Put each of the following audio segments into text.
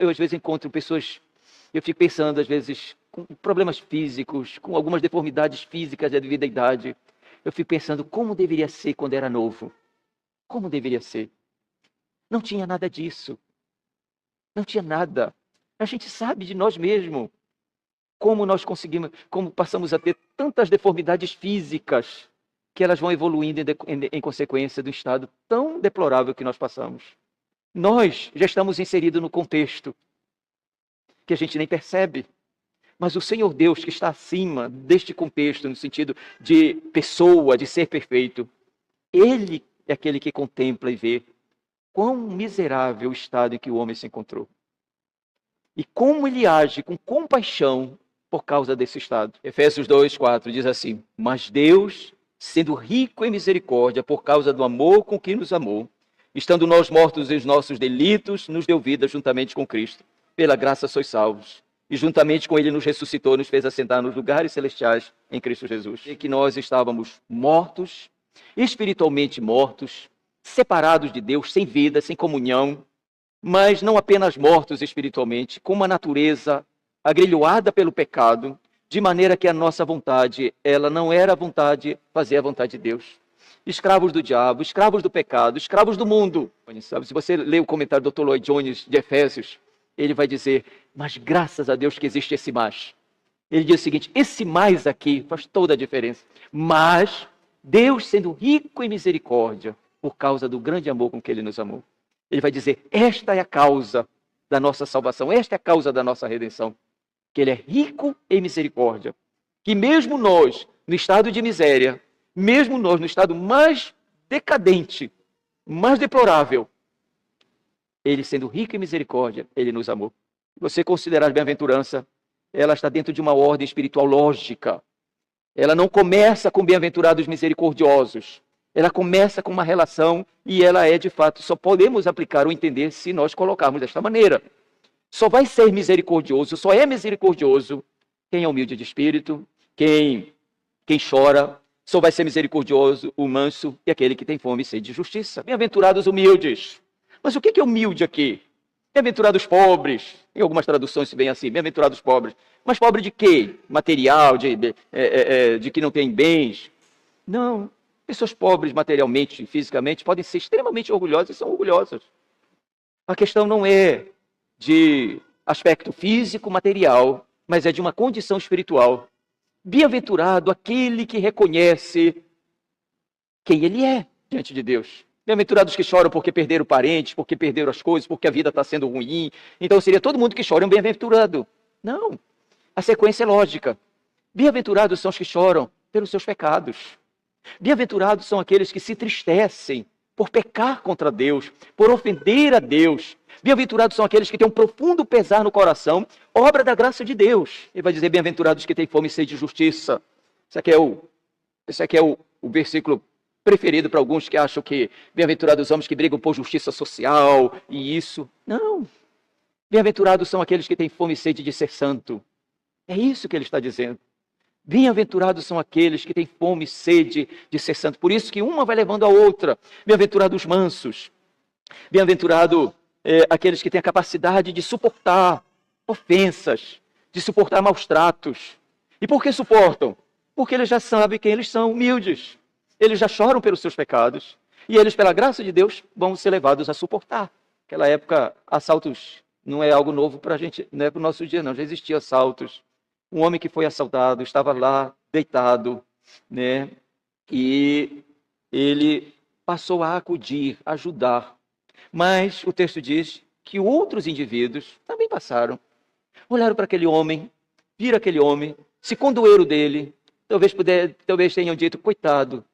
eu às vezes encontro pessoas, eu fico pensando às vezes com problemas físicos, com algumas deformidades físicas devido à idade. Eu fico pensando como deveria ser quando era novo. Como deveria ser? Não tinha nada disso. Não tinha nada. A gente sabe de nós mesmos como nós conseguimos, como passamos a ter tantas deformidades físicas que elas vão evoluindo em consequência do estado tão deplorável que nós passamos. Nós já estamos inseridos no contexto que a gente nem percebe. Mas o Senhor Deus, que está acima deste contexto, no sentido de pessoa, de ser perfeito, Ele é aquele que contempla e vê quão miserável o estado em que o homem se encontrou. E como ele age com compaixão por causa desse estado. Efésios 2:4 diz assim: mas Deus, sendo rico em misericórdia por causa do amor com que nos amou, estando nós mortos em nossos delitos, nos deu vida juntamente com Cristo. Pela graça sois salvos. E juntamente com Ele nos ressuscitou, nos fez assentar nos lugares celestiais em Cristo Jesus. E que nós estávamos mortos, espiritualmente mortos, separados de Deus, sem vida, sem comunhão, mas não apenas mortos espiritualmente, com uma natureza agrilhoada pelo pecado, de maneira que a nossa vontade, ela não era a vontade, fazer a vontade de Deus. Escravos do diabo, escravos do pecado, escravos do mundo. Se você lê o comentário do Dr. Lloyd Jones de Efésios, ele vai dizer, mas graças a Deus que existe esse mais. Ele diz o seguinte, esse mais aqui faz toda a diferença. Mas Deus, sendo rico em misericórdia, por causa do grande amor com que Ele nos amou, Ele vai dizer, esta é a causa da nossa salvação, esta é a causa da nossa redenção. Que Ele é rico em misericórdia. Que mesmo nós, no estado de miséria, mesmo nós, no estado mais decadente, mais deplorável, Ele sendo rico em misericórdia, Ele nos amou. Você considerar a bem-aventurança, ela está dentro de uma ordem espiritual lógica. Ela não começa com bem-aventurados misericordiosos. Ela começa com uma relação e ela é, de fato, só podemos aplicar ou entender se nós colocarmos desta maneira. Só vai ser misericordioso, só é misericordioso quem é humilde de espírito, quem chora, só vai ser misericordioso o manso e aquele que tem fome e sede de justiça. Bem-aventurados humildes. Mas o que é humilde aqui? Bem-aventurados pobres. Em algumas traduções se vem assim, bem-aventurados pobres. Mas pobre de quê? Material, de que não tem bens? Não. Pessoas pobres materialmente, fisicamente, podem ser extremamente orgulhosas e são orgulhosas. A questão não é de aspecto físico, material, mas é de uma condição espiritual. Bem-aventurado aquele que reconhece quem ele é diante de Deus. Bem-aventurados que choram porque perderam parentes, porque perderam as coisas, porque a vida está sendo ruim. Então seria todo mundo que chora um bem-aventurado. Não. A sequência é lógica. Bem-aventurados são os que choram pelos seus pecados. Bem-aventurados são aqueles que se entristecem por pecar contra Deus, por ofender a Deus. Bem-aventurados são aqueles que têm um profundo pesar no coração, obra da graça de Deus. Ele vai dizer, bem-aventurados que têm fome e sede de justiça. Esse aqui é o versículo preferido para alguns que acham que bem-aventurados os homens que brigam por justiça social e isso. Não. Bem-aventurados são aqueles que têm fome e sede de ser santo. É isso que ele está dizendo. Bem-aventurados são aqueles que têm fome e sede de ser santo. Por isso que uma vai levando a outra. Bem-aventurados mansos. Bem-aventurado aqueles que têm a capacidade de suportar ofensas, de suportar maus tratos. E por que suportam? Porque eles já sabem quem eles são, humildes. Eles já choram pelos seus pecados. E eles, pela graça de Deus, vão ser levados a suportar. Naquela época, assaltos não é algo novo para a gente, não é para o nosso dia, não. Já existiam assaltos. Um homem que foi assaltado, estava lá, deitado, né? E ele passou a acudir, ajudar. Mas o texto diz que outros indivíduos também passaram. Olharam para aquele homem, viram aquele homem, se condoeram dele. Talvez tenham dito, coitado,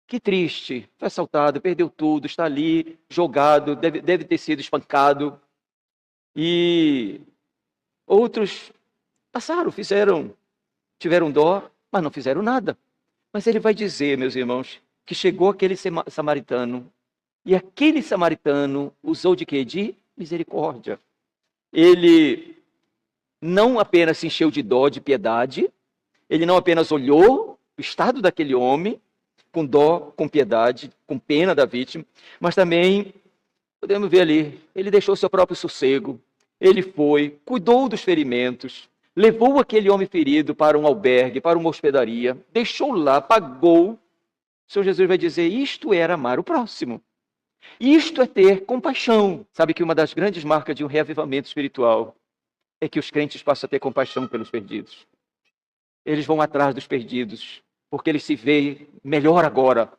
que triste, foi assaltado, perdeu tudo, está ali, jogado, deve ter sido espancado. E outros passaram, tiveram dó, mas não fizeram nada. Mas ele vai dizer, meus irmãos, que chegou aquele samaritano, e aquele samaritano usou de quê? De misericórdia. Ele não apenas se encheu de dó, de piedade, ele não apenas olhou o estado daquele homem, com dó, com piedade, com pena da vítima, mas também, podemos ver ali, ele deixou seu próprio sossego, Ele foi, cuidou dos ferimentos, levou aquele homem ferido para um albergue, para uma hospedaria, deixou lá, pagou. O Senhor Jesus vai dizer, isto era amar o próximo. Isto é ter compaixão. Sabe que uma das grandes marcas de um reavivamento espiritual é que os crentes passam a ter compaixão pelos perdidos. Eles vão atrás dos perdidos, porque eles se veem melhor agora.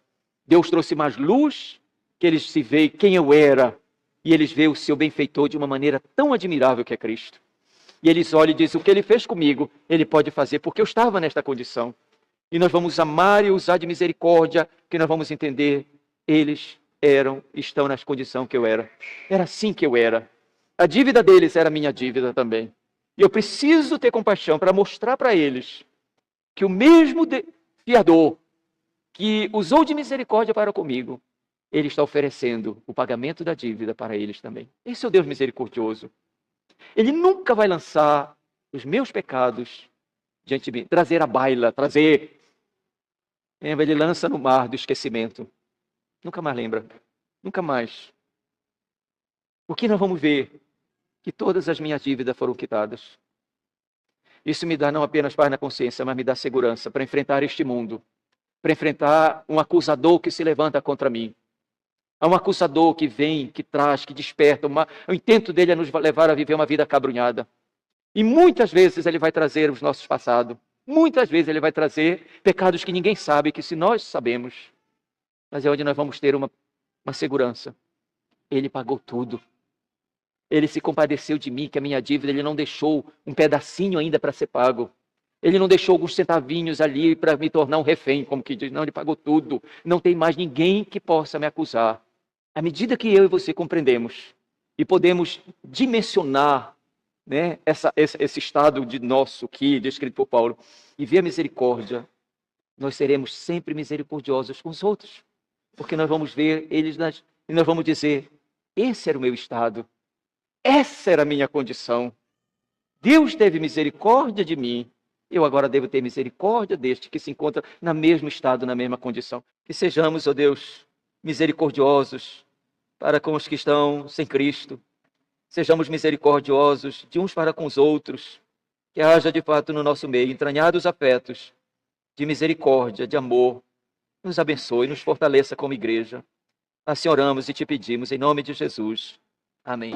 Deus trouxe mais luz, que eles se veem quem eu era, e eles veem o seu benfeitor de uma maneira tão admirável que é Cristo. E eles olham e dizem, o que ele fez comigo, ele pode fazer, porque eu estava nesta condição. E nós vamos amar e usar de misericórdia, que nós vamos entender, eles estão nas condições que eu era. Era assim que eu era. A dívida deles era minha dívida também. E eu preciso ter compaixão para mostrar para eles que o mesmo fiador que usou de misericórdia para comigo, ele está oferecendo o pagamento da dívida para eles também. Esse é o Deus misericordioso. Ele nunca vai lançar os meus pecados diante de mim, trazer à baila, Ele lança no mar do esquecimento. Nunca mais lembra. Nunca mais. O que nós vamos ver? Que todas as minhas dívidas foram quitadas. Isso me dá não apenas paz na consciência, mas me dá segurança para enfrentar este mundo. Para enfrentar um acusador que se levanta contra mim. Há um acusador que vem, que traz, que desperta. O intento dele é nos levar a viver uma vida acabrunhada. E muitas vezes ele vai trazer os nossos passados. Muitas vezes ele vai trazer pecados que ninguém sabe, que se nós sabemos. Mas é onde nós vamos ter uma segurança. Ele pagou tudo. Ele se compadeceu de mim, que a minha dívida, ele não deixou um pedacinho ainda para ser pago. Ele não deixou alguns centavinhos ali para me tornar um refém, como que diz. Não, ele pagou tudo. Não tem mais ninguém que possa me acusar. À medida que eu e você compreendemos e podemos dimensionar, né, esse estado de nosso aqui, descrito por Paulo, e ver a misericórdia, nós seremos sempre misericordiosos com os outros. Porque nós vamos ver eles e nós vamos dizer, esse era o meu estado, essa era a minha condição. Deus teve misericórdia de mim, eu agora devo ter misericórdia deste que se encontra no mesmo estado, na mesma condição. Que sejamos, ó Deus, misericordiosos para com os que estão sem Cristo. Sejamos misericordiosos de uns para com os outros. Que haja de fato no nosso meio entranhados afetos de misericórdia, de amor. Nos abençoe, nos fortaleça como igreja. Assim oramos e te pedimos em nome de Jesus. Amém.